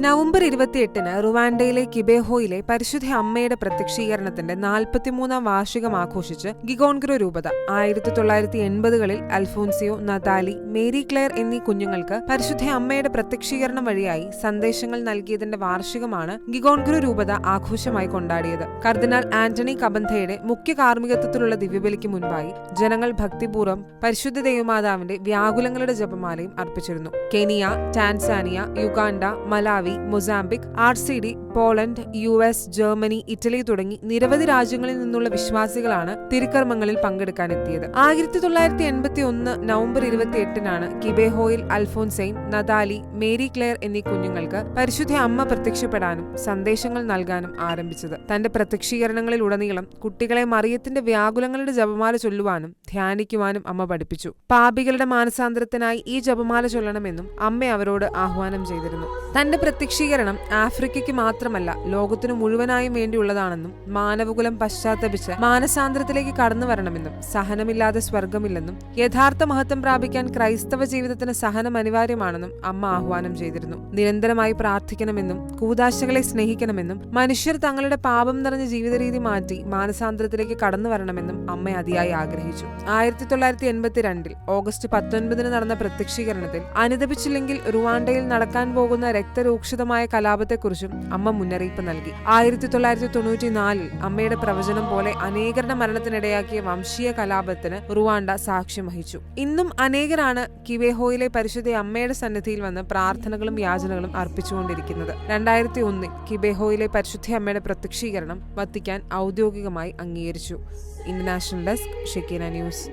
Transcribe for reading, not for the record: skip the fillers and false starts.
November 28-ന് റുവാൻഡയിലെ കിബേഹോയിലെ പരിശുദ്ധ അമ്മയുടെ പ്രത്യക്ഷീകരണത്തിന്റെ 43-ാം വാർഷികം ആഘോഷിച്ച് ഗിഗോൺഗ്രോ രൂപത 1980-കളിൽ അൽഫോൻസിയോ, നതാലി, മേരി ക്ലെയർ എന്നീ കുഞ്ഞുങ്ങൾക്ക് പരിശുദ്ധ അമ്മയുടെ പ്രത്യക്ഷീകരണം വഴിയായി സന്ദേശങ്ങൾ നൽകിയതിന്റെ വാർഷികമാണ് ഗിഗോൺഗ്രോ രൂപത ആഘോഷമായി കൊണ്ടാടിയത്. കർദിനാൾ ആന്റണി കബന്ധയുടെ മുഖ്യ കാർമ്മികത്വത്തിലുള്ള ദിവ്യബലിക്ക് മുൻപായി ജനങ്ങൾ ഭക്തിപൂർവ്വം പരിശുദ്ധ ദേവമാതാവിന്റെ വ്യാകുലങ്ങളുടെ ജപമാലയും അർപ്പിച്ചിരുന്നു. Kenya, Tanzania, Uganda, Malawi, Mozambique, RCD, Poland, US, Germany, Italy തുടങ്ങി നിരവധി രാജ്യങ്ങളിൽ നിന്നുള്ള വിശ്വാസികളാണ് തിരുക്കർമ്മങ്ങളിൽ പങ്കെടുക്കാനെത്തിയത്. 1981 നവംബർ 28-നാണ് കിബേഹോയിൽ അൽഫോൻസൈൻ, നതാലി, മേരി ക്ലെയർ എന്നീ കുഞ്ഞുങ്ങൾക്ക് പരിശുദ്ധ അമ്മ പ്രത്യക്ഷപ്പെടാനും സന്ദേശങ്ങൾ നൽകാനും ആരംഭിച്ചത്. തന്റെ പ്രത്യക്ഷീകരണങ്ങളിലുടനീളം കുട്ടികളെ മറിയത്തിന്റെ വ്യാകുലങ്ങളുടെ ജപമാല ചൊല്ലുവാനും ധ്യാനിക്കുവാനും അമ്മ പഠിപ്പിച്ചു. പാപികളുടെ മാനസാന്തരത്തിനായി ഈ ജപമാല ചൊല്ലണമെന്നും അമ്മ അവരോട് ആഹ്വാനം ചെയ്തിരുന്നു. തന്റെ പ്രത്യക്ഷീകരണം ആഫ്രിക്കയ്ക്ക് മാത്രമല്ല ലോകത്തിനു മുഴുവനായും വേണ്ടിയുള്ളതാണെന്നും മാനവകുലം പശ്ചാത്തപിച്ച് മാനസാന്തരത്തിലേക്ക് കടന്നു വരണമെന്നും സഹനമില്ലാതെ സ്വർഗമില്ലെന്നും യഥാർത്ഥ മഹത്വം പ്രാപിക്കാൻ ക്രൈസ്തവ ജീവിതത്തിന് സഹനം അനിവാര്യമാണെന്നും അമ്മ ആഹ്വാനം ചെയ്തിരുന്നു. നിരന്തരമായി പ്രാർത്ഥിക്കണമെന്നും കൂദാശകളെ സ്നേഹിക്കണമെന്നും മനുഷ്യർ തങ്ങളുടെ പാപം നിറഞ്ഞ ജീവിതരീതി മാറ്റി മാനസാന്തരത്തിലേക്ക് കടന്നു വരണമെന്നും അമ്മ അതിയായി ആഗ്രഹിച്ചു. 1982 ഓഗസ്റ്റ് 19-ന് നടന്ന പ്രത്യക്ഷീകരണത്തിൽ അനുദപിച്ചില്ലെങ്കിൽ റുവാണ്ടയിൽ നടക്കാൻ പോകുന്ന രക്തരൂക്ഷിതമായ കലാപത്തെക്കുറിച്ചും അമ്മ മുന്നറിയിപ്പ് നൽകി. 1994 അമ്മയുടെ പ്രവചനം പോലെ അനേകരുടെ മരണത്തിനിടയാക്കിയ വംശീയ കലാപത്തിന് റുവാണ്ട സാക്ഷ്യം വഹിച്ചു. ഇന്നും അനേകരാണ് കിബേഹോയിലെ പരിശുദ്ധ അമ്മയുടെ സന്നിധിയിൽ വന്ന് പ്രാർത്ഥനകളും യാചനകളും അർപ്പിച്ചുകൊണ്ടിരിക്കുന്നത്. 2001 കിബേഹോയിലെ പരിശുദ്ധ അമ്മയുടെ പ്രത്യക്ഷീകരണം വത്തിക്കാൻ ഔദ്യോഗികമായി അംഗീകരിച്ചു. International desk, Shekinah news.